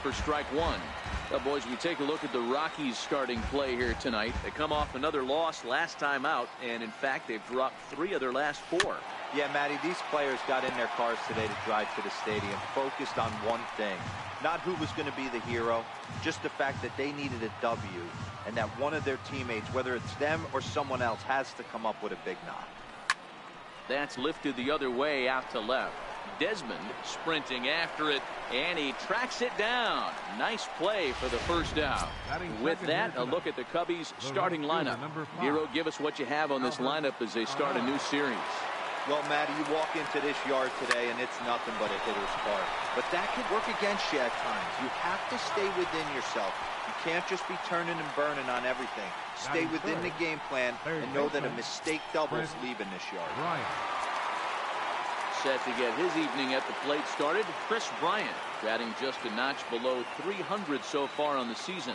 for strike one. Well, boys, we take a look at the Rockies starting play here tonight. They come off another loss last time out, and in fact they've dropped 3 of their last 4. Yeah, Matty, these players got in their cars today to drive to the stadium focused on one thing. Not who was going to be the hero, just the fact that they needed a W, and that one of their teammates, whether it's them or someone else, has to come up with a big knock. That's lifted the other way out to left. Desmond sprinting after it, and he tracks it down. Nice play for the first out. With that, a look at the Cubbies starting lineup. Giro, give us what you have on this lineup as they start a new series. Well, Matty, you walk into this yard today and it's nothing but a hitter's park. But that could work against you at times. You have to stay within yourself. You can't just be turning and burning on everything. Stay within the game plan and know that a mistake doubles leaving this yard. Set to get his evening at the plate started, Chris Bryant, batting just a notch below 300 so far on the season.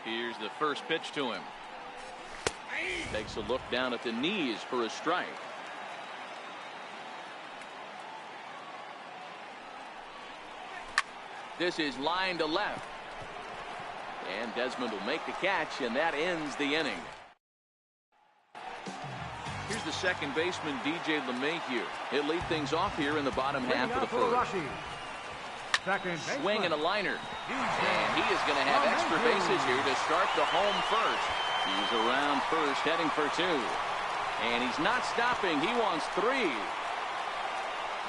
Here's the first pitch to him. Takes a look down at the knees for a strike. This is line to left. And Desmond will make the catch, and that ends the inning. Here's the second baseman, DJ LeMahieu. He'll lead things off here in the bottom half of the first. Swing and a liner. And he is going to have extra bases here to start the home first. He's around first, heading for 2. And he's not stopping. He wants 3.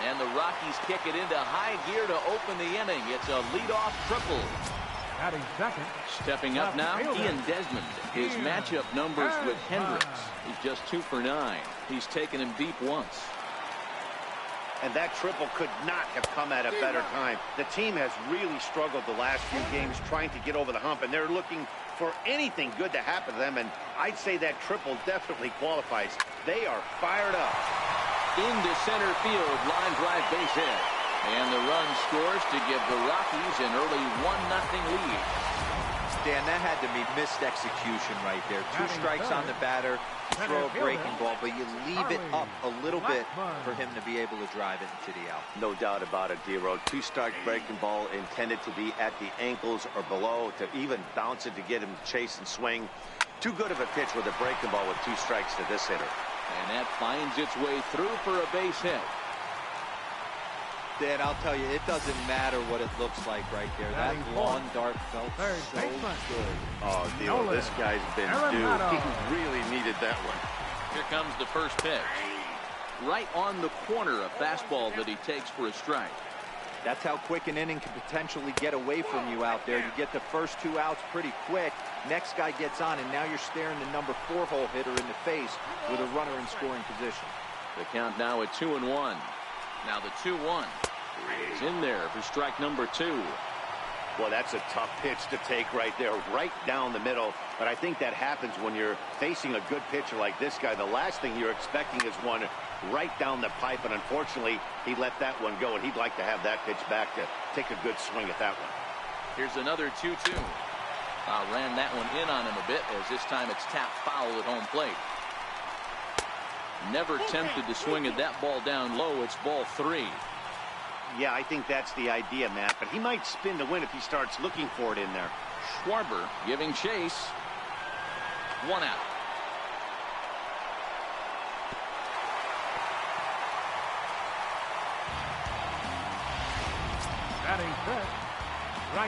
And the Rockies kick it into high gear to open the inning. It's a leadoff triple. Stepping up now, Ian Desmond. His matchup numbers with Hendricks. He's just 2 for 9. He's taken him deep once. And that triple could not have come at a better time. The team has really struggled the last few games trying to get over the hump, and they're looking for anything good to happen to them, and I'd say that triple definitely qualifies. They are fired up. Into center field, line drive base hit. And the run scores to give the Rockies an early 1-0 lead. Dan, that had to be missed execution right there. 2 strikes on the batter. You throw a breaking ball, but you leave it up a little bit for him to be able to drive it into the out. No doubt about it, D-Road. 2-strike breaking ball intended to be at the ankles or below, to even bounce it to get him to chase and swing. Too good of a pitch with a breaking ball with 2 strikes to this hitter. And that finds its way through for a base hit. Dan, I'll tell you, it doesn't matter what it looks like right there. That lawn dart felt so good. Oh, Dio, this guy's been due. He really needed that one. Here comes the first pitch. Right on the corner, a fastball that he takes for a strike. That's how quick an inning can potentially get away from you out there. You get the first 2 outs pretty quick. Next guy gets on, and now you're staring the number 4-hole hitter in the face with a runner in scoring position. The count now at 2-1. Now the 2-1 is in there for strike number 2. Well, that's a tough pitch to take right there, right down the middle. But I think that happens when you're facing a good pitcher like this guy. The last thing you're expecting is one right down the pipe, and unfortunately, he let that one go, and he'd like to have that pitch back to take a good swing at that one. Here's another 2-2. Ran that one in on him a bit, as this time it's tapped foul at home plate. Never tempted to swing at that ball down low. It's ball 3. Yeah, I think that's the idea, Matt, but he might spin to win if he starts looking for it in there. Schwarber giving chase. 1 out.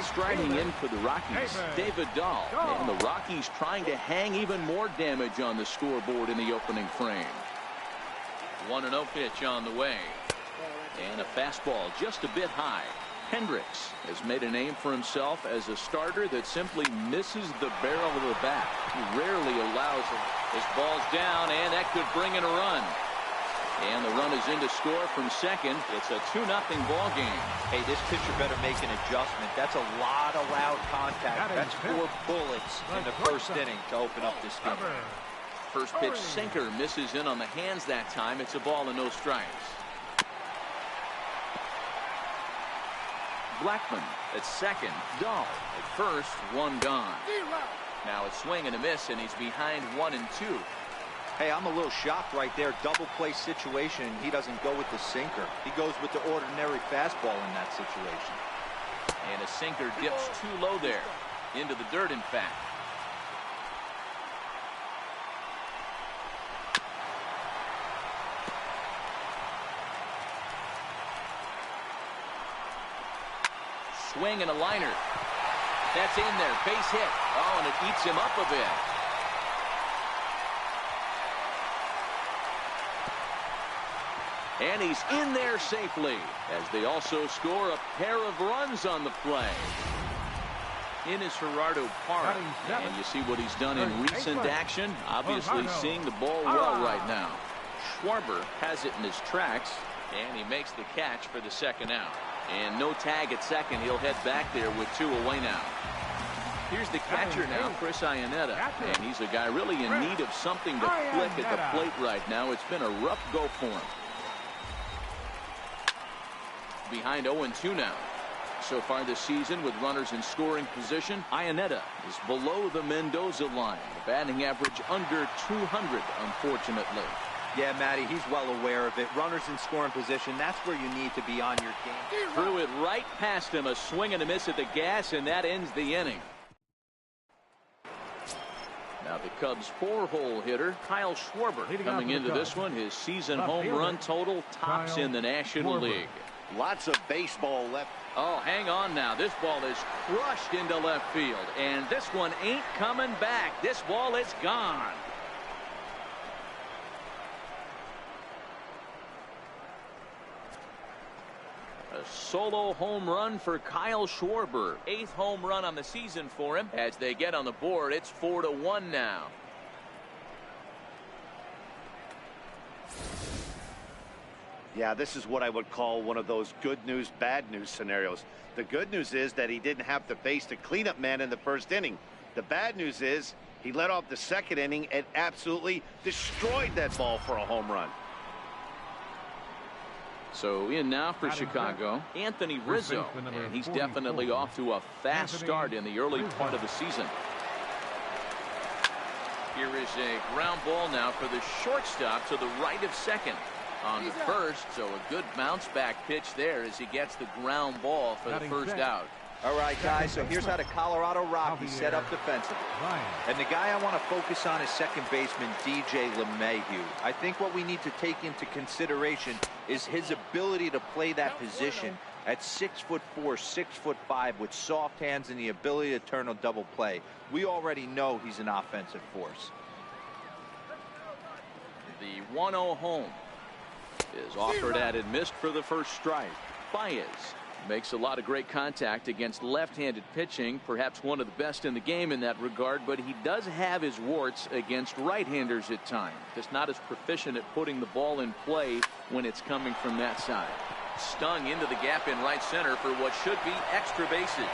Striding in for the Rockies, David Dahl. And the Rockies trying to hang even more damage on the scoreboard in the opening frame. 1-0 pitch on the way. And a fastball just a bit high. Hendricks has made a name for himself as a starter that simply misses the barrel of the bat. He rarely allows his balls down, and that could bring in a run. And the run is in to score from second. It's a 2-0 ball game. Hey, this pitcher better make an adjustment. That's a lot of loud contact. That's 4 bullets in the first inning to open up this game. First pitch sinker misses in on the hands that time. It's a ball and no strikes. Blackman at second. Dahl at first. 1 gone. Now a swing and a miss, and he's behind 1-2. Hey, I'm a little shocked right there. Double play situation. He doesn't go with the sinker. He goes with the ordinary fastball in that situation. And a sinker dips too low there. Into the dirt, in fact. Swing and a liner. That's in there. Base hit. Oh, and it eats him up a bit. And he's in there safely as they also score a pair of runs on the play. In is Gerardo Parra, and you see what he's done in recent action. Obviously seeing the ball well right now. Schwarber has it in his tracks, and he makes the catch for the second out. And no tag at second. He'll head back there with 2 away now. Here's the catcher now, Chris Iannetta, and he's a guy really in need of something to flick at the plate right now. It's been a rough go for him. Behind 0-2 now. So far this season with runners in scoring position, Iannetta is below the Mendoza line. The batting average under 200, unfortunately. Yeah, Matty, he's well aware of it. Runners in scoring position, that's where you need to be on your game. Threw it right past him. A swing and a miss at the gas, and that ends the inning. Now the Cubs' 4-hole hitter, Kyle Schwarber, coming into this one. His season home run total tops in the National League. Lots of baseball left. Oh, hang on now. This ball is crushed into left field, and this one ain't coming back. This ball is gone. A solo home run for Kyle Schwarber. 8th home run on the season for him. As they get on the board, it's 4-1 now. Yeah, this is what I would call one of those good news, bad news scenarios. The good news is that he didn't have to face the cleanup man in the first inning. The bad news is he led off the second inning and absolutely destroyed that ball for a home run. So in now for Chicago, Anthony Rizzo, and he's definitely off to a fast start in the early part of the season. Here is a ground ball now for the shortstop to the right of second. On the first, so a good bounce back pitch there as he gets the ground ball for the first out. All right, guys, so here's how the Colorado Rockies set up defensively. And the guy I want to focus on is second baseman DJ LeMahieu. I think what we need to take into consideration is his ability to play that position at 6'4", 6'5", with soft hands and the ability to turn a double play. We already know he's an offensive force. The 1-0 home is offered at and missed for the first strike. Baez makes a lot of great contact against left-handed pitching, perhaps one of the best in the game in that regard, but he does have his warts against right-handers at times. Just not as proficient at putting the ball in play when it's coming from that side. Stung into the gap in right center for what should be extra bases.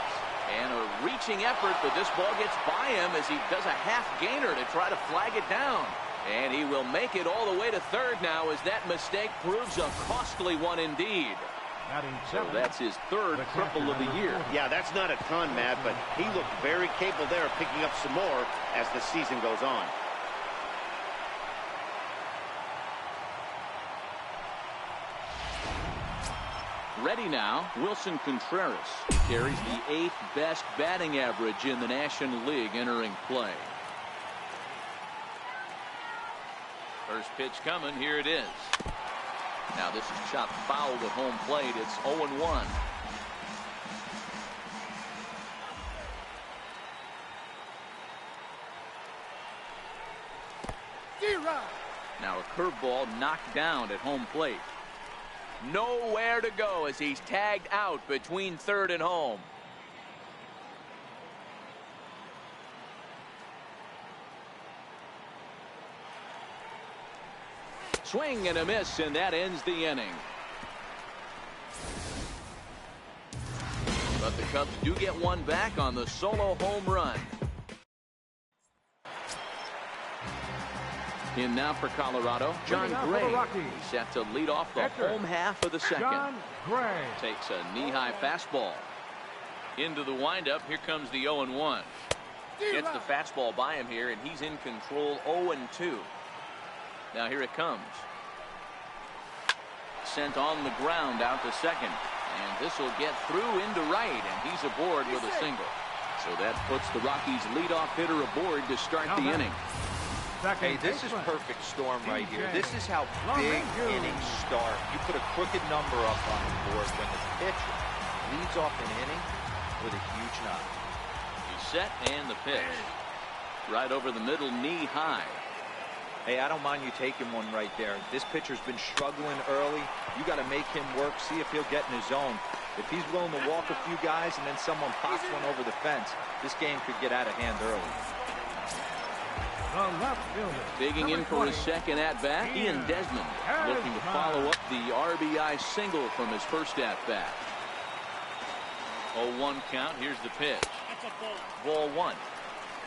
And a reaching effort, but this ball gets by him as he does a half gainer to try to flag it down. And he will make it all the way to third now as that mistake proves a costly one indeed. So that's his third triple of the year. Yeah, that's not a ton, Matt, but he looked very capable there of picking up some more as the season goes on. Ready now, Wilson Contreras. He carries the 8th best batting average in the National League entering play. First pitch coming. Here it is. Now this is chopped foul with home plate. It's 0-1. Now a curveball knocked down at home plate. Nowhere to go as he's tagged out between third and home. Swing and a miss, and that ends the inning. But the Cubs do get one back on the solo home run. In now for Colorado, John Gray. He's set to lead off the home half of the second. Takes a knee-high fastball. Into the windup, here comes the 0-1. Gets the fastball by him here, and he's in control. 0-2. Now here it comes. Sent on the ground out to second, and this will get through into right, and he's aboard with a single. So that puts the Rockies leadoff hitter aboard to start the inning. Hey, this is perfect storm right here. This is how big innings start. You put a crooked number up on the board when the pitcher leads off an inning with a huge knock. He's set, and the pitch. Right over the middle, knee high. Hey, I don't mind you taking one right there. This pitcher's been struggling early. You got to make him work, see if he'll get in his zone. If he's willing to walk a few guys and then someone pops one over the fence, this game could get out of hand early. Digging in for his second at-bat, Ian Desmond looking to follow up the RBI single from his first at-bat. 0-1 count. Here's the pitch. Ball one.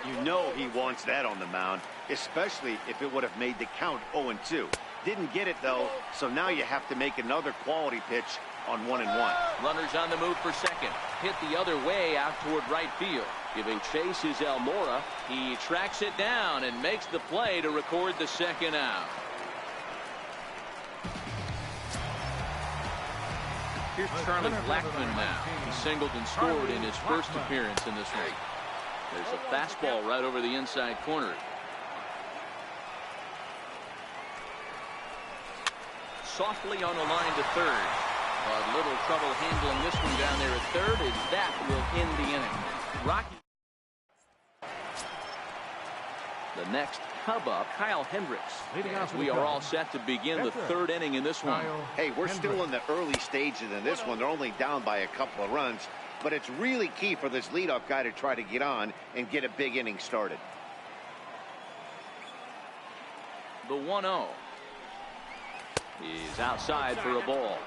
You know he wants that on the mound, especially if it would have made the count 0-2. Didn't get it, though, so now you have to make another quality pitch on 1-1. Runners on the move for second. Hit the other way out toward right field. Giving chase is Almora. He tracks it down and makes the play to record the second out. Here's Charlie Blackmon now. He singled and scored in his first appearance in this one. There's a fastball right over the inside corner. Softly on the line to third. A little trouble handling this one down there at third, as that will end the inning. Rocky. The next Cub up, Kyle Hendricks. We are all set to begin the third inning in this one. Hey, we're still in the early stages in this one. They're only down by a couple of runs, but it's really key for this leadoff guy to try to get on and get a big inning started. The 1-0 is outside for a ball.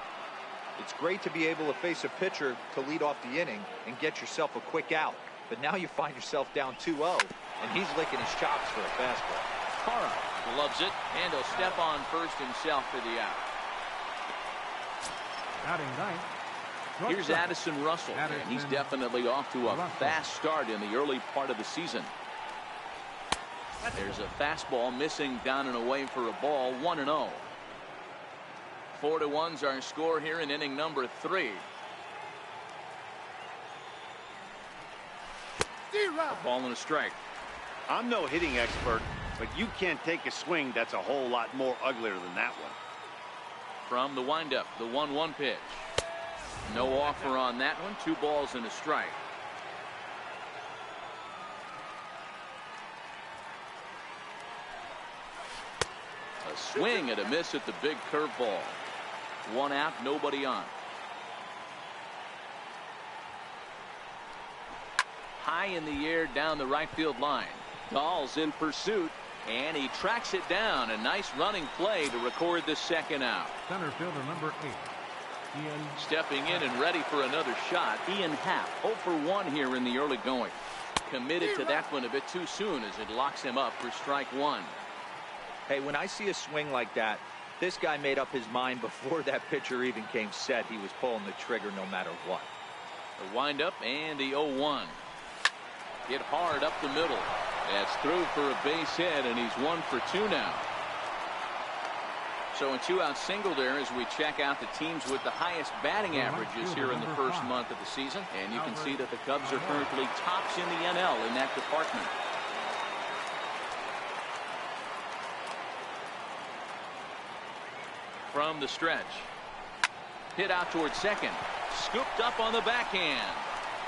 It's great to be able to face a pitcher to lead off the inning and get yourself a quick out. But now you find yourself down 2-0, and he's licking his chops for a fastball. Parra loves it, and he'll step on first himself for the out. Here's Addison Russell, and he's definitely off to a fast start in the early part of the season. There's a fastball missing down and away for a ball. 1-0. 4-1's our score here in inning number 3. A ball and a strike. I'm no hitting expert, but you can't take a swing that's a whole lot more uglier than that one. From the windup, the 1-1 pitch. No offer on that one. 2 balls and a strike. A swing and a miss at the big curveball. 1 out, nobody on. High in the air down the right field line. Dahl's in pursuit, and he tracks it down. A nice running play to record the second out. Center fielder number 8. Ian. Stepping in and ready for another shot. Ian Happ 0 for 1 here in the early going. Committed to that one a bit too soon as it locks him up for strike 1. Hey, when I see a swing like that, this guy made up his mind before that pitcher even came set. He was pulling the trigger no matter what. The windup and the 0-1. Hit hard up the middle. That's through for a base hit, and he's 1 for 2 now. So a 2-out single there as we check out the teams with the highest batting averages here in the first month of the season. And you can see that the Cubs are currently tops in the NL in that department. From the stretch. Hit out towards second. Scooped up on the backhand.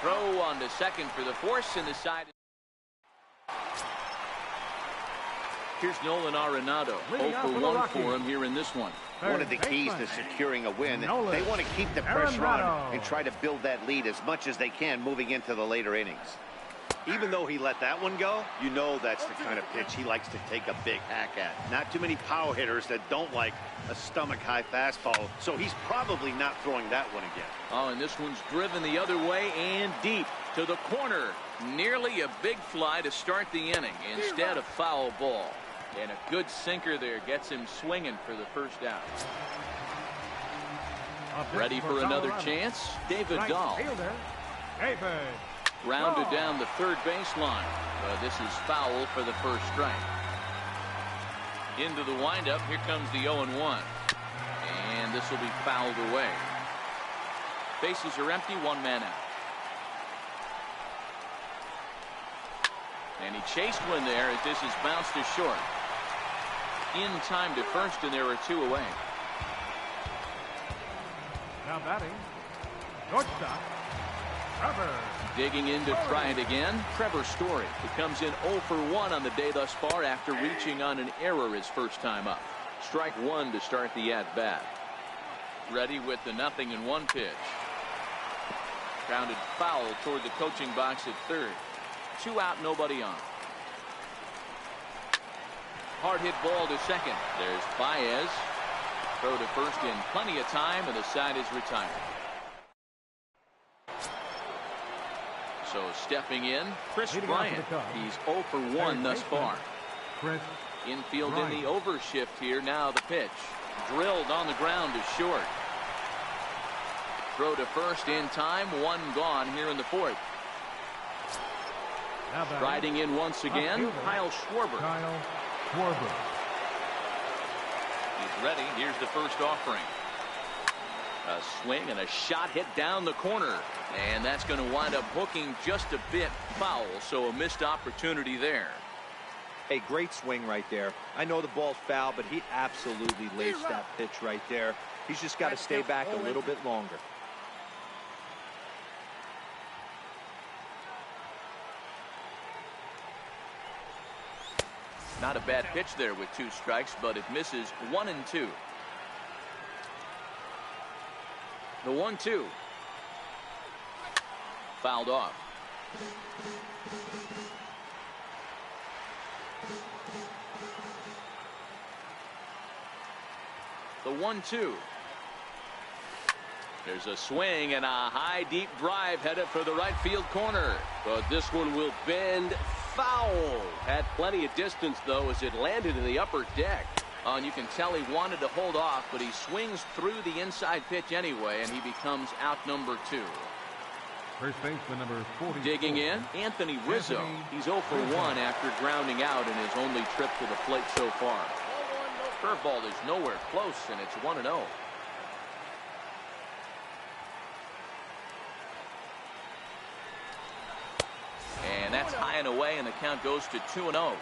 Throw on to second for the force, and the side. Here's Nolan Arenado. 0 for 1 for him here in this one. One of the keys to securing a win, they want to keep the pressure on and try to build that lead as much as they can moving into the later innings. Even though he let that one go, you know that's the kind of pitch he likes to take a big hack at. Not too many power hitters that don't like a stomach-high fastball, so he's probably not throwing that one again. Oh, and this one's driven the other way and deep to the corner. Nearly a big fly to start the inning instead of foul ball. And a good sinker there gets him swinging for the first out. Ready for another chance? David Dahl. Grounded down the third baseline. This is foul for the first strike. Into the windup. Here comes the 0-1. And this will be fouled away. Bases are empty. One man out. And he chased one there as this is bounced to short. In time to first, and there are two away. Now batting, shortstop, Trevor. Digging in to try it again. Trevor Story. It comes in 0 for 1 on the day thus far after reaching on an error his first time up. Strike one to start the at-bat. Ready with the 0-1 pitch. Grounded foul toward the coaching box at third. 2 out, nobody on. Hard hit ball to second. There's Baez. Throw to first in plenty of time, and the side is retired. So stepping in, Chris Bryant. He's 0 for 1 thus far. Chris Infield in the overshift here. Now the pitch. Drilled on the ground to short. Throw to first in time. One gone here in the fourth. Riding in once again, Kyle Schwarber. He's ready. Here's the first offering. A swing and a shot hit down the corner. And that's going to wind up hooking just a bit foul. So a missed opportunity there. A great swing right there. I know the ball's foul, but he absolutely laced that pitch right there. He's just got to stay back a little bit longer. Not a bad pitch there with 2 strikes, but it misses 1 and 2. The 1-2. Fouled off. The 1-2. There's a swing and a high deep drive headed for the right field corner. But this one will bend foul. Had plenty of distance though as it landed in the upper deck. And you can tell he wanted to hold off, but he swings through the inside pitch anyway, and he becomes out number 2. First baseman number 40. Digging in, Anthony Rizzo. He's 0 for 1 after grounding out in his only trip to the plate so far. Curveball is nowhere close, and it's 1-0. And that's high and away, and the count goes to 2-0.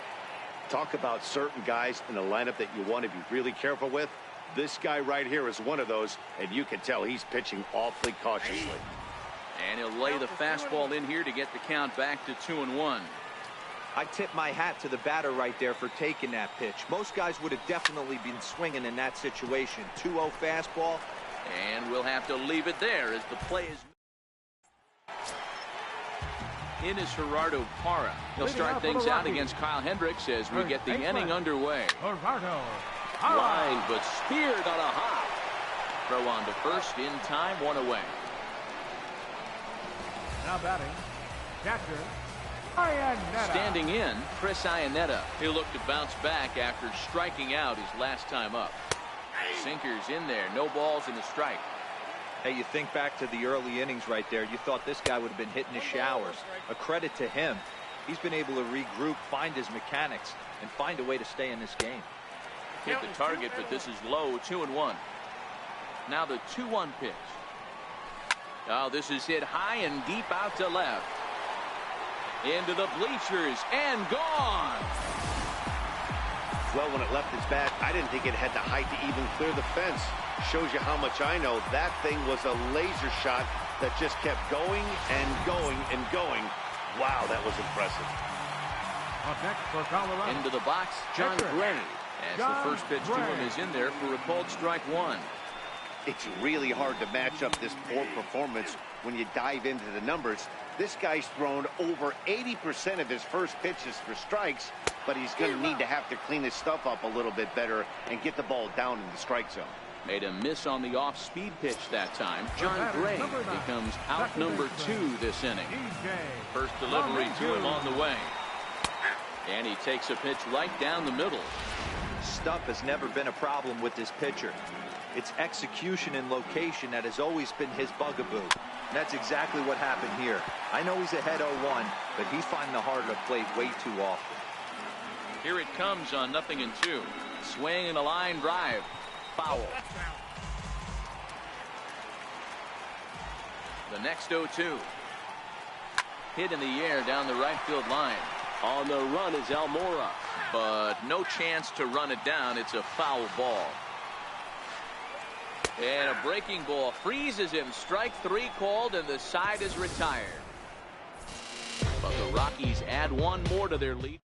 Talk about certain guys in the lineup that you want to be really careful with. This guy right here is one of those, and you can tell he's pitching awfully cautiously. And he'll lay the fastball in here to get the count back to 2-1. I tip my hat to the batter right there for taking that pitch. Most guys would have definitely been swinging in that situation. 2-0 fastball. And we'll have to leave it there as the play is. In is Gerardo Parra. He'll start things out against Kyle Hendricks as we get the inning underway. Line, but speared on a hop. Throw on to first in time, 1 away. Now batting, catcher, Iannetta. Standing in, Chris Iannetta. He'll look to bounce back after striking out his last time up. Sinkers in there, no balls and a strike. Hey, you think back to the early innings right there. You thought this guy would have been hitting his showers. A credit to him. He's been able to regroup, find his mechanics, and find a way to stay in this game. Hit the target, but this is low, 2-1. Now the 2-1 pitch. Oh, this is hit high and deep out to left. Into the bleachers and gone. Well, when it left his bat, I didn't think it had the height to even clear the fence. Shows you how much I know. That thing was a laser shot that just kept going and going and going. Wow, that was impressive. Up next for Colorado. Into the box, John Gray. As the first pitch to him is in there for a called strike 1. It's really hard to match up this poor performance when you dive into the numbers. This guy's thrown over 80% of his first pitches for strikes, but he's going to need to have to clean his stuff up a little bit better and get the ball down in the strike zone. Made a miss on the off-speed pitch that time. John Gray becomes out number 2 this inning. First delivery to him on the way. And he takes a pitch right down the middle. Stuff has never been a problem with this pitcher. It's execution and location that has always been his bugaboo. That's exactly what happened here. I know he's ahead 0-1, but he's finding the harder to play way too often. Here it comes on 0-2. Swing and a line drive. Foul. The next 0-2. Hit in the air down the right field line. On the run is Almora, but no chance to run it down. It's a foul ball. And a breaking ball freezes him. Strike 3 called, and the side is retired. But the Rockies add one more to their lead.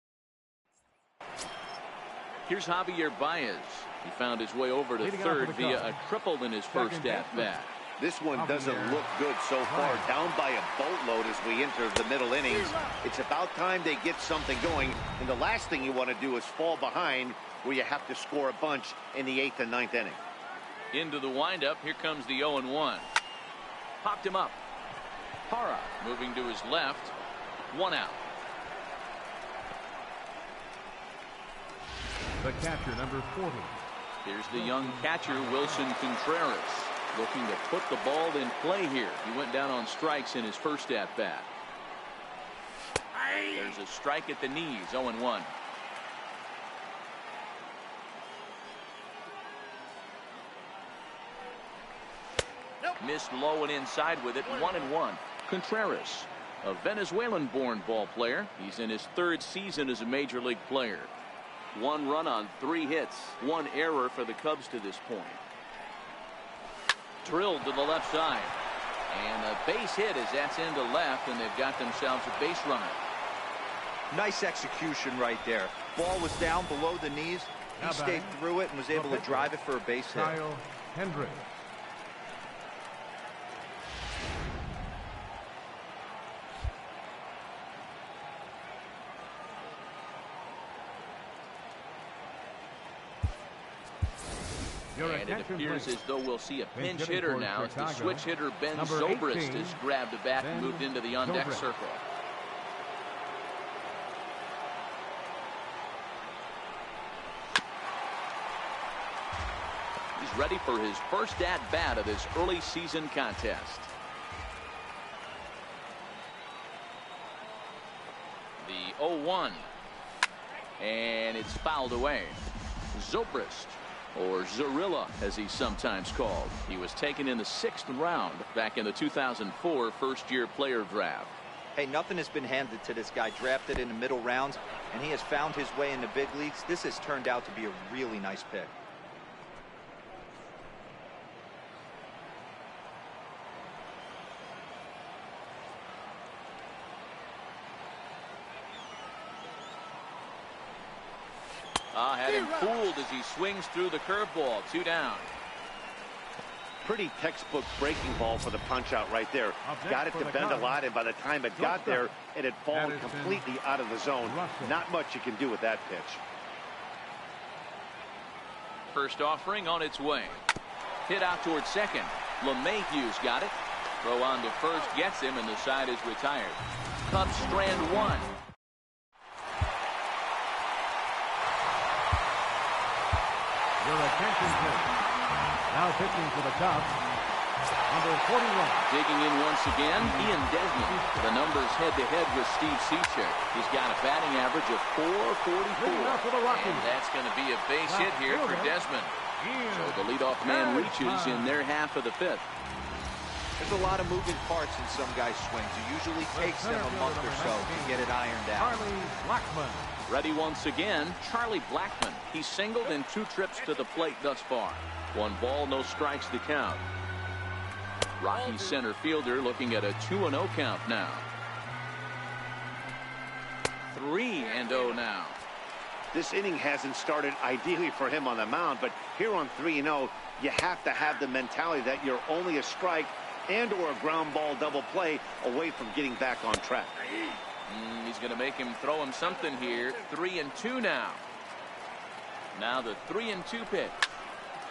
Here's Javier Baez. He found his way over to third via a triple in his first at-bat. This one doesn't look good so far. Down by a boatload as we enter the middle innings. It's about time they get something going. And the last thing you want to do is fall behind where you have to score a bunch in the 8th and 9th inning. Into the windup. Here comes the 0-1. Popped him up. Parra moving to his left. 1 out. The catcher, number 40. Here's the young catcher, Wilson Contreras, looking to put the ball in play here. He went down on strikes in his first at-bat. There's a strike at the knees. 0-1. Missed low and inside with it. 1-1. Contreras, a Venezuelan-born ball player. He's in his 3rd season as a major league player. 1 run on 3 hits. 1 error for the Cubs to this point. Drilled to the left side. And a base hit as that's into left, and they've got themselves a base runner. Nice execution right there. Ball was down below the knees. He stayed through it and was able to drive it for a base hit. Kyle Hendricks. And it appears as though we'll see a pinch hitter now as the switch hitter Ben Zobrist has grabbed the bat and moved into the on-deck circle. He's ready for his first at-bat of this early season contest. The 0-1. And it's fouled away. Zobrist, or Zorilla as he's sometimes called. He was taken in the 6th round back in the 2004 first-year player draft. Hey, nothing has been handed to this guy. Drafted in the middle rounds, and he has found his way in the big leagues. This has turned out to be a really nice pick. Had him fooled as he swings through the curveball. 2 down. Pretty textbook breaking ball for the punch out right there. Got it to bend a lot, and by the time it got there, it had fallen completely out of the zone. Not much you can do with that pitch. First offering on its way. Hit out towards second. LeMahieu's got it. Throw on to first gets him, and the side is retired. Cubs strand 1. Your attention, please. Now pitching for the Cubs, number 41. Digging in once again, Ian Desmond. The numbers head-to-head with Steve Cishek. He's got a batting average of .444. For the Rockies. And that's going to be a base hit here for Desmond. So the leadoff man reaches in their half of the 5th. There's a lot of moving parts in some guys' swings. It usually takes them a month or so to get it ironed out. Charlie Blackmon. Ready once again, Charlie Blackmon. He's singled in 2 trips to the plate thus far. 1 ball, no strikes to count. Rockies center fielder looking at a 2-0 count now. 3-0 now. This inning hasn't started ideally for him on the mound, but here on 3-0, you have to have the mentality that you're only a strike and or a ground ball double play away from getting back on track. He's going to make him throw him something here. 3-2 now. Now the 3-2 pitch.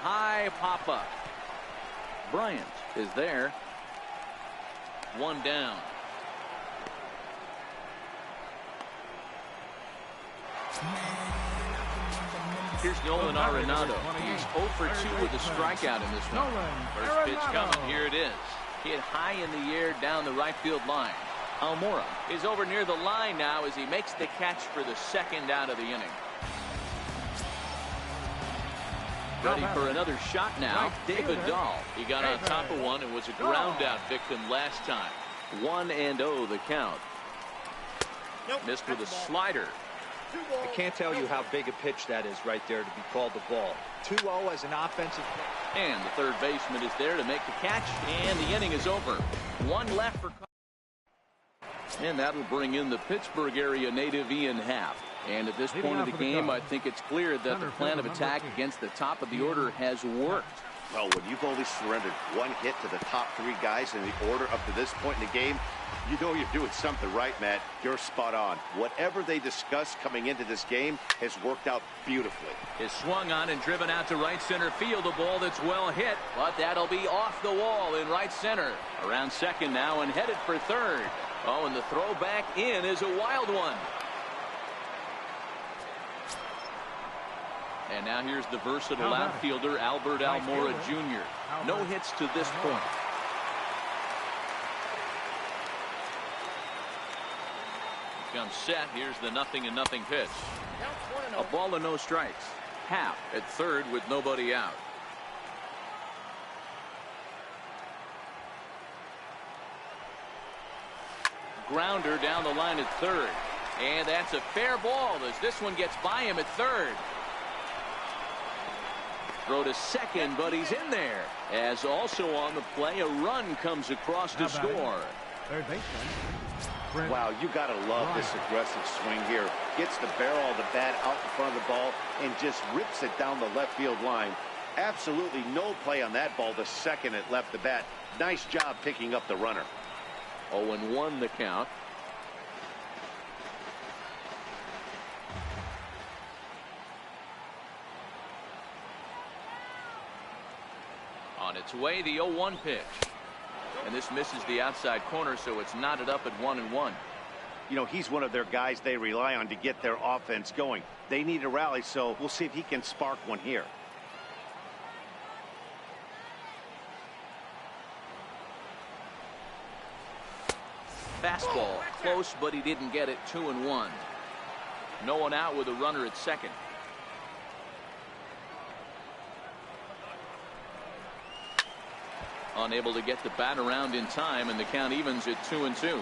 High pop up. Bryant is there. 1 down. Here's Nolan Arenado. He's 0 for 2 with a strikeout in this one. First pitch coming. Here it is. Hit high in the air down the right field line. Almora is over near the line now as he makes the catch for the second out of the inning. Ready for another shot now. David Dahl. He got on top of one and was a ground out victim last time. 1-0 the count. Missed with a slider. I can't tell you how big a pitch that is right there to be called the ball. 2-0 as an offensive. And the third baseman is there to make the catch, and the inning is over. One left for. And that'll bring in the Pittsburgh area native Ian Happ. And at this point of the game, I think it's clear that the plan of attack against the top of the order has worked. Well, when you've only surrendered one hit to the top three guys in the order up to this point in the game, you know you're doing something right, Matt. You're spot on. Whatever they discussed coming into this game has worked out beautifully. Is swung on and driven out to right center field. A ball that's well hit, but that'll be off the wall in right center. Around second now and headed for third. Oh, and the throw back in is a wild one. And now here's the versatile outfielder, Albert Almora Jr. No hits to this point. Comes set. Here's the 0-0 pitch. A ball and no strikes. Happ at third with nobody out. Grounder down the line at third. And that's a fair ball as this one gets by him at third. Throw to second, but he's in there. As also on the play, a run comes across to score. Third baseman. Wow, you got to love this aggressive swing here. Gets the barrel of the bat out in front of the ball and just rips it down the left field line. Absolutely no play on that ball the second it left the bat. Nice job picking up the runner. 0-1 the count. On its way, the 0-1 pitch. And this misses the outside corner, so it's knotted up at 1-1. You know, he's one of their guys they rely on to get their offense going. They need a rally, so we'll see if he can spark one here. Fastball close, but he didn't get it. 2-1. No one out with a runner at second. Unable to get the bat around in time, and the count evens at 2-2.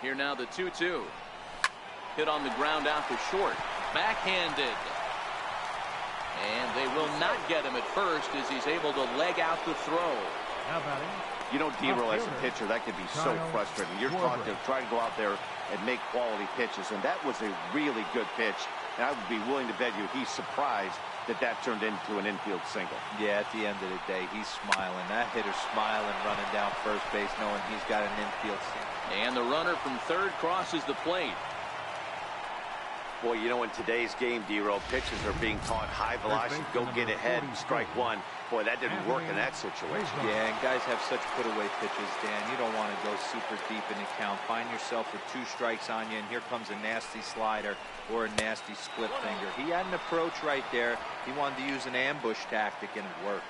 Here now the 2-2. Hit on the ground out to short. Backhanded. And they will not get him at first as he's able to leg out the throw. How about him? You know, D-Roll, as a pitcher, that can be so frustrating. You're taught to try to go out there and make quality pitches, and that was a really good pitch. And I would be willing to bet you he's surprised that that turned into an infield single. Yeah, at the end of the day, he's smiling. That hitter's smiling, running down first base, knowing he's got an infield single. And the runner from third crosses the plate. Boy, you know, in today's game, D-Roll, pitchers are being taught high velocity, go get ahead, strike one. Boy, that didn't work in that situation. Yeah, and guys have such put-away pitches, Dan. You don't want to go super deep in the count. Find yourself with 2 strikes on you, and here comes a nasty slider or a nasty split finger. He had an approach right there. He wanted to use an ambush tactic, and it worked.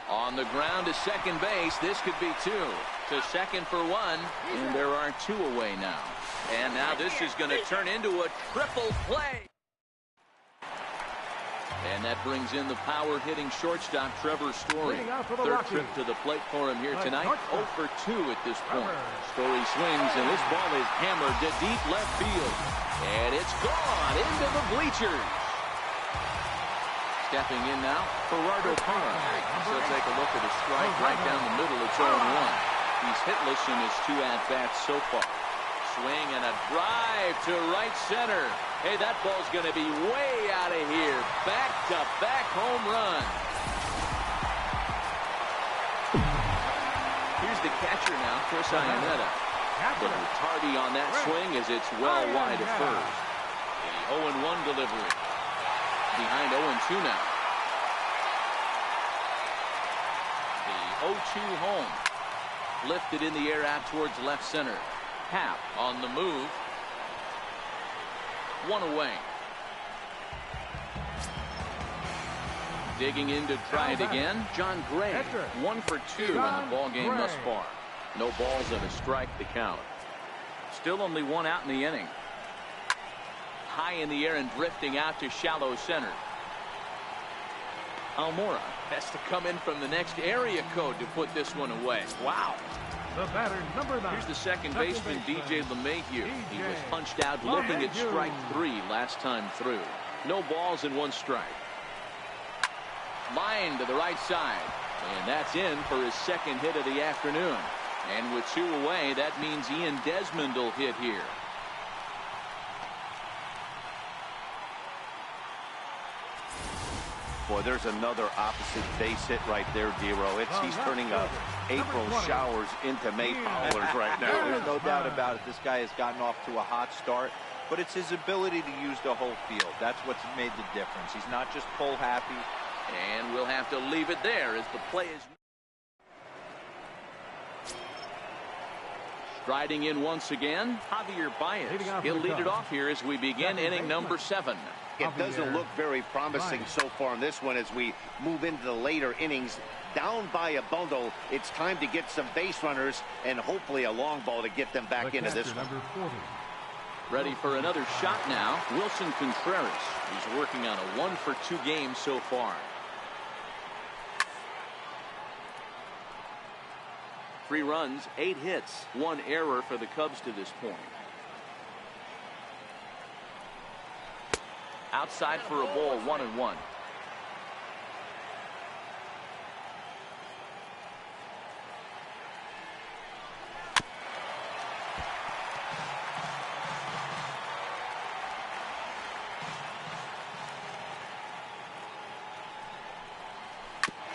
On the ground to second base. This could be 2. To second for 1. And there are 2 away now. And now this is going to turn into a triple play. And that brings in the power-hitting shortstop, Trevor Story. Third trip to the plate for him here tonight. 0 for 2 at this point. Story swings, and this ball is hammered to deep left field. And it's gone into the bleachers. Stepping in now, Gerardo Parra. So take a look at a strike right down the middle. It's 0-1. He's hitless in his 2 at-bats so far. Swing and a drive to right center. Hey, that ball's going to be way out of here. Back-to-back home run. Here's the catcher now, Chris Iannetta. But tardy on that swing as it's well wide of first. The 0-1 delivery. Behind 0-2 now. The 0-2 home. Lifted in the air out towards left center. Happ on the move. One away. Digging in to try it again. John Gray, 1 for 2 in the ball game thus far. No balls and a strike to count. Still only one out in the inning. High in the air and drifting out to shallow center. Almora has to come in from the next area code to put this one away. Wow. The batter, number 9. Here's the second baseman, DJ LeMahieu. He was punched out looking at strike 3 last time through. No balls and 1 strike. Line to the right side. And that's in for his second hit of the afternoon. And with 2 away, that means Ian Desmond will hit here. Boy, there's another opposite base hit right there, Dero. He's turning April showers into May powers right now. There's no doubt about it. This guy has gotten off to a hot start, but it's his ability to use the whole field. That's what's made the difference. He's not just pull happy. And we'll have to leave it there as the play is. Striding in once again, Javier Baez. He'll lead it off here as we begin inning number 7. It doesn't look very promising so far in this one as we move into the later innings. Down by a bundle, it's time to get some base runners and hopefully a long ball to get them back into this one. Ready for another shot now. Wilson Contreras. He's working on a 1 for 2 game so far. 3 runs, 8 hits, 1 error for the Cubs to this point. Outside for a ball, 1-1.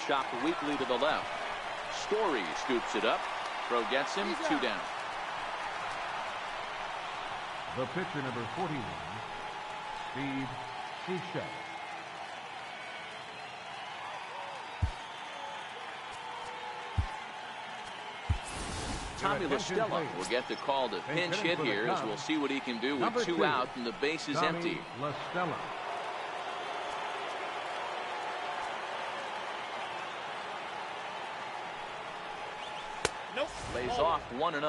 Chopped weakly to the left. Story scoops it up. Throw gets him. 2 down. The pitcher, number 41, Steve Suchet. Tommy LaStella will get the call to pinch hit here as we'll see what he can do with 2 out and the base is empty. LaStella. Lays off 1-0.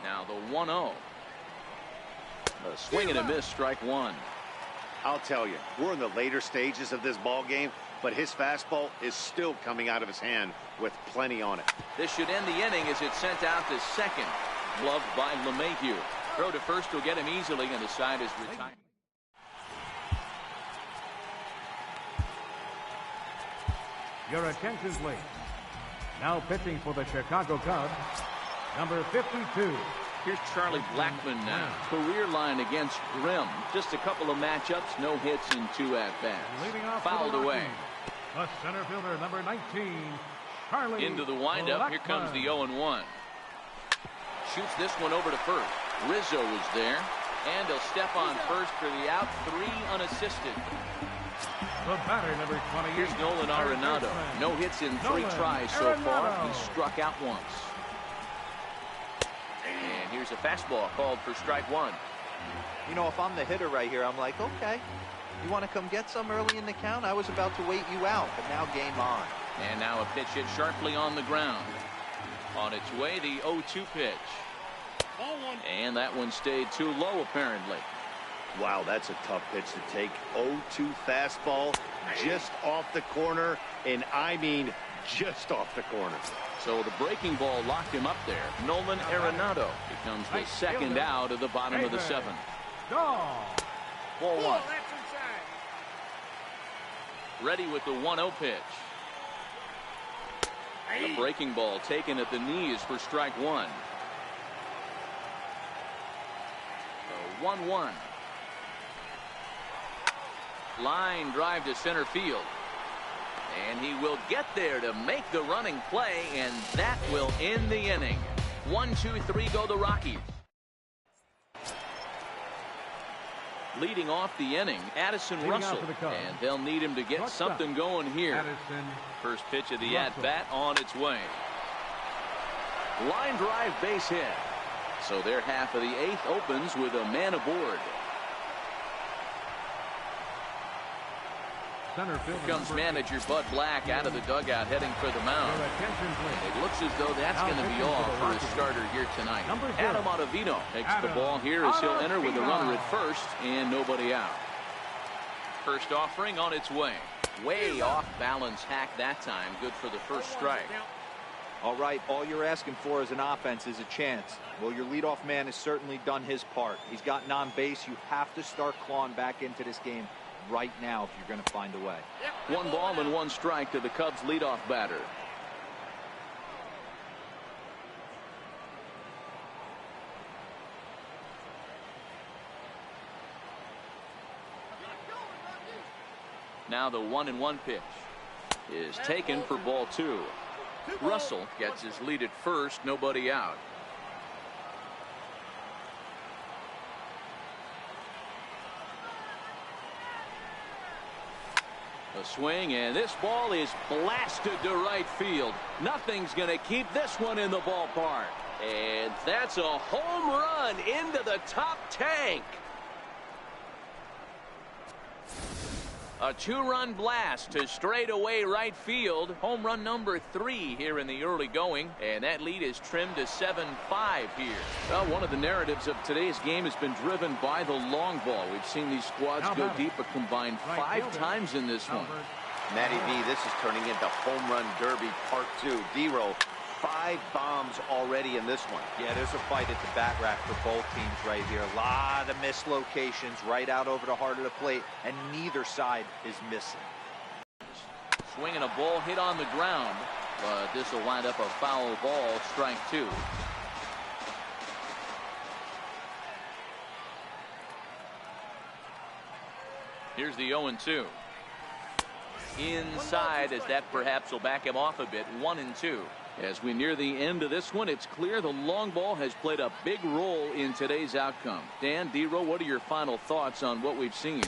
Now the 1-0. A swing and a miss, strike 1. I'll tell you, we're in the later stages of this ball game, but his fastball is still coming out of his hand with plenty on it. This should end the inning as it's sent out to second. Gloved by LeMahieu. Throw to first will get him easily, and the side is retired. Your attention, please. Now pitching for the Chicago Cubs, number 52. Here's Charlie Blackmon now. Career line against Grimm. Just a couple of matchups, no hits and 2 at-bats. Fouled away. The center fielder, number 19, Charlie into the windup. Blackmon. Here comes the 0-1. Shoots this one over to first. Rizzo is there, and he'll step on first for the out. 3 unassisted. The batter, number 28. Here's Nolan Arenado. No hits in 3 tries so far. He struck out once. And here's a fastball called for strike 1. You know, if I'm the hitter right here, I'm like, okay, you want to come get some early in the count? I was about to wait you out, but now game on. And now a pitch hit sharply on the ground. On its way, the 0-2 pitch. And that one stayed too low, apparently. Wow, that's a tough pitch to take. 0-2 fastball just off the corner, and I mean just off the corner. So the breaking ball locked him up there. Nolan Arenado becomes the second out of the bottom of the 7th. Ball 1. Ready with the 1-0 pitch. The breaking ball taken at the knees for strike 1. 1-1. Line drive to center field. And he will get there to make the running play, and that will end the inning. 1, 2, 3 go the Rockies. Leading off the inning, Addison Russell, and they'll need him to get something going here. First pitch of the at-bat on its way. Line drive base hit. So their half of the eighth opens with a man aboard. Here comes manager Bud Black out of the dugout heading for the mound. It looks as though that's going to be all for his starter here tonight. Adam Ottavino takes the ball here as he'll enter with a runner at first and nobody out. First offering on its way. Way off balance hack that time. Good for the first strike. All right, all you're asking for as an offense is a chance. Well, your leadoff man has certainly done his part. He's gotten on base. You have to start clawing back into this game right now if you're going to find a way. 1 ball and 1 strike to the Cubs leadoff batter. Now the 1-1 pitch is taken for ball 2. Russell gets his lead at first, nobody out. A swing, and this ball is blasted to right field. Nothing's going to keep this one in the ballpark. And that's a home run into the top tank. A 2-run blast to straightaway right field. Home run number 3 here in the early going, and that lead is trimmed to 7-5 here. Well, one of the narratives of today's game has been driven by the long ball. We've seen these squads go deep a combined 5 times in this one. Matty B, this is turning into home run derby part 2. D-Row, 5 bombs already in this one. Yeah, there's a fight at the bat rack for both teams right here. A lot of mislocations right out over the heart of the plate, and neither side is missing. Swinging a ball hit on the ground, but this will wind up a foul ball, strike 2. Here's the 0-2. Inside, as that perhaps will back him off a bit. 1-2. As we near the end of this one, it's clear the long ball has played a big role in today's outcome. Dan, D-Row, what are your final thoughts on what we've seen?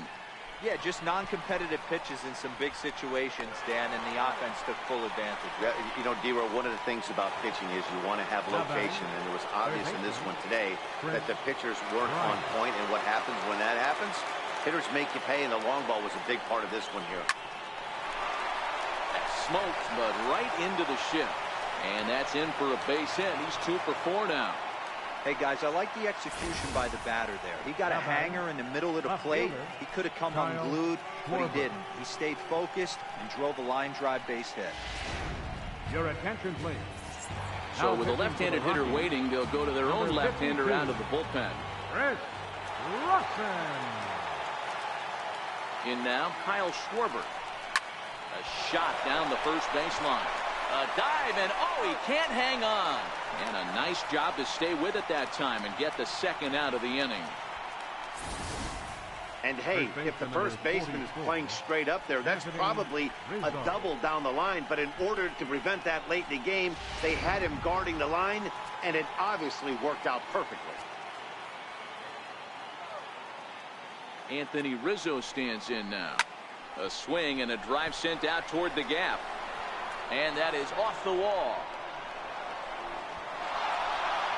Yeah, just non-competitive pitches in some big situations, Dan, and the offense took full advantage. Yeah, you know, D-Row, one of the things about pitching is you want to have location, and it was obvious in this one today that the pitchers weren't on point, and what happens when that happens? Hitters make you pay, and the long ball was a big part of this one here. That smoked, but right into the ship. And that's in for a base hit. He's 2 for 4 now. Hey, guys, I like the execution by the batter there. He got a hanger in the middle of the plate. He could have come unglued, but he didn't. He stayed focused and drove a line drive base hit. Your attention, please. So with a left-handed hitter waiting, they'll go to their own left-hander out of the bullpen. Chris Russell. In now, Kyle Schwarber. A shot down the first baseline. A dive, and oh, he can't hang on. And a nice job to stay with it that time and get the second out of the inning. And hey, if the first baseman is playing straight up there, that's probably a double down the line. But in order to prevent that late in the game, they had him guarding the line, and it obviously worked out perfectly. Anthony Rizzo stands in now. A swing and a drive sent out toward the gap. And that is off the wall.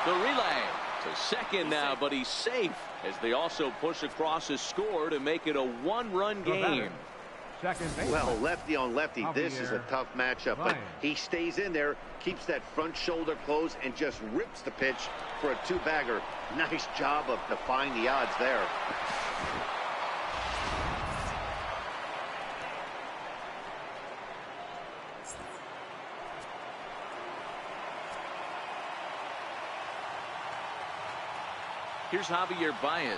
The relay to second now, but he's safe as they also push across a score to make it a 1-run game. Well, lefty on lefty, this is a tough matchup, but he stays in there, keeps that front shoulder closed, and just rips the pitch for a 2-bagger. Nice job of defying the odds there. Here's Javier Baez.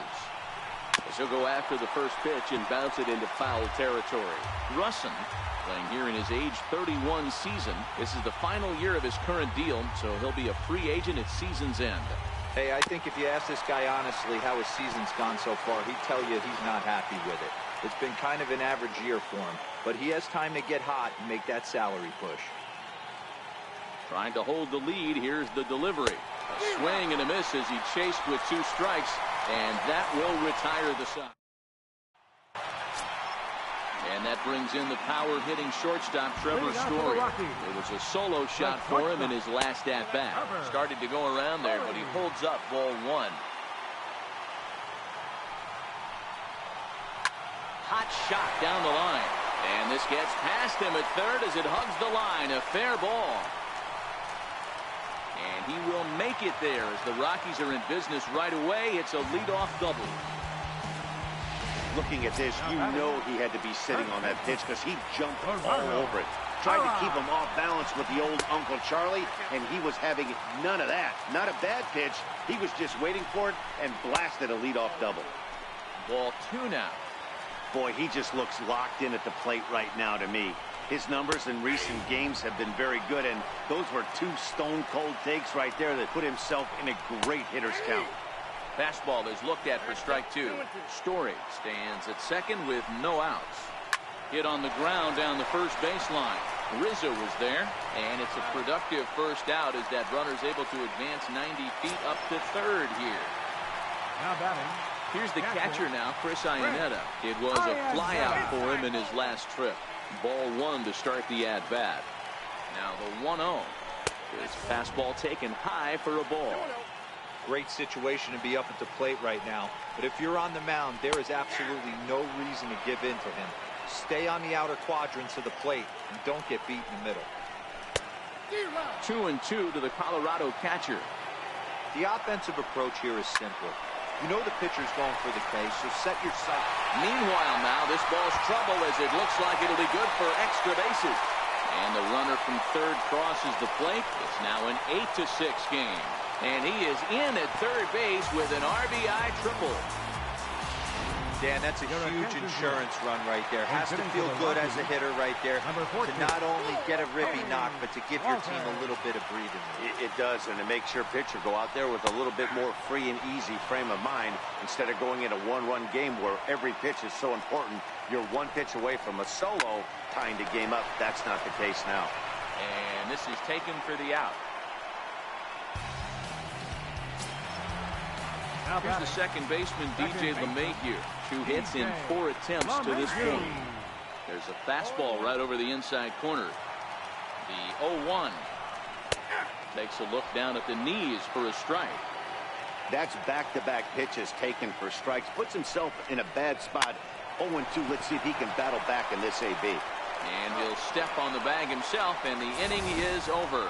As he'll go after the first pitch and bounce it into foul territory. Russin, playing here in his age 31 season. This is the final year of his current deal, so he'll be a free agent at season's end. Hey, I think if you ask this guy honestly how his season's gone so far, he'd tell you he's not happy with it. It's been kind of an average year for him, but he has time to get hot and make that salary push. Trying to hold the lead. Here's the delivery. A swing and a miss as he chased with 2 strikes, and that will retire the side. And that brings in the power-hitting shortstop, Trevor Story. It was a solo shot for him in his last at-bat. Started to go around there, but he holds up ball one. Hot shot down the line. And this gets past him at third as it hugs the line. A fair ball. And he will make it there as the Rockies are in business right away. It's a leadoff double. Looking at this, you know he had to be sitting on that pitch because he jumped all over it. Tried to keep him off balance with the old Uncle Charlie, and he was having none of that. Not a bad pitch. He was just waiting for it and blasted a leadoff double. Ball two now. Boy, he just looks locked in at the plate right now to me. His numbers in recent games have been very good, and those were two stone-cold takes right there that put himself in a great hitter's count. Fastball is looked at for strike two. Story stands at second with no outs. Hit on the ground down the first baseline. Rizzo was there, and it's a productive first out as that runner's able to advance 90 feet up to third here. Now batting. Here's the catcher now, Chris Iannetta. It was a flyout for him in his last trip. Ball one to start the at-bat. Now the 1-0. His fastball taken high for a ball. Great situation to be up at the plate right now. But if you're on the mound, there is absolutely no reason to give in to him. Stay on the outer quadrants of the plate and don't get beat in the middle. 2-2 to the Colorado catcher. The offensive approach here is simple. You know the pitcher's going for the K, so set your sight. Meanwhile now, this ball's trouble as it looks like it'll be good for extra bases. And the runner from third crosses the plate. It's now an 8-6 game. And he is in at third base with an RBI triple. Dan, that's a huge insurance run right there. Has to feel good as a hitter right there to not only get a ribby knock, but to give your team a little bit of breathing room. It does, and it makes your pitcher go out there with a little bit more free and easy frame of mind instead of going in a one-run game where every pitch is so important. You're one pitch away from a solo, tying the game up. That's not the case now. And this is taken for the out. Here's the second baseman, DJ LeMahieu. 2 hits in 4 attempts to this point. There's a fastball right over the inside corner. The 0-1 takes a look down at the knees for a strike. That's back-to-back pitches taken for strikes. Puts himself in a bad spot. 0-2. Let's see if he can battle back in this AB. And he'll step on the bag himself, and the inning is over.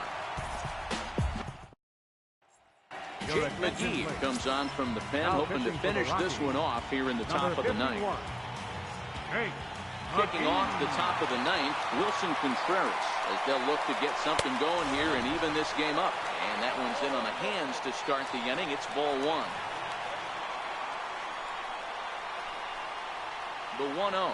Jake McGee comes on from the pen, hoping to finish this one off here in the top of the ninth. Kicking off the top of the ninth, Wilson Contreras, as they'll look to get something going here and even this game up. And that one's in on the hands to start the inning. It's ball one. The 1-0.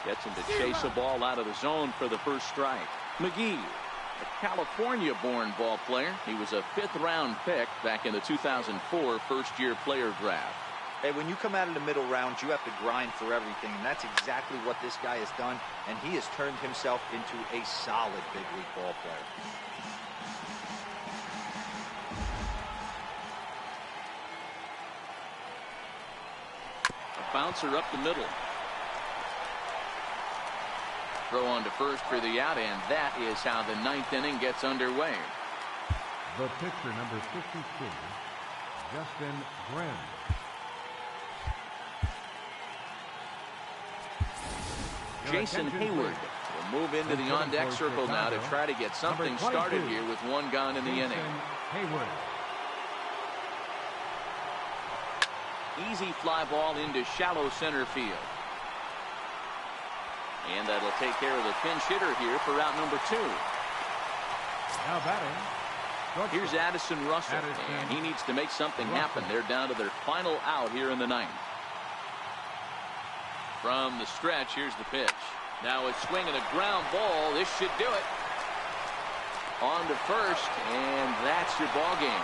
Gets him to chase a ball out of the zone for the first strike. McGee, a California-born ball player. He was a 5th-round pick back in the 2004 first-year player draft. Hey, when you come out of the middle rounds, you have to grind for everything, and that's exactly what this guy has done, and he has turned himself into a solid big league ball player. A bouncer up the middle. Throw on to first for the out, and that is how the 9th inning gets underway. The pitcher, number 52, Justin Gren. Jason Hayward will move into the on-deck circle now to try to get something started here with 1 gone in the inning. Hayward. Easy fly ball into shallow center field. And that'll take care of the pinch hitter here for out number 2. Now batting. Here's Addison Russell, and he needs to make something happen. They're down to their final out here in the 9th. From the stretch, here's the pitch. Now a swing and a ground ball. This should do it. On to first, and that's your ball game.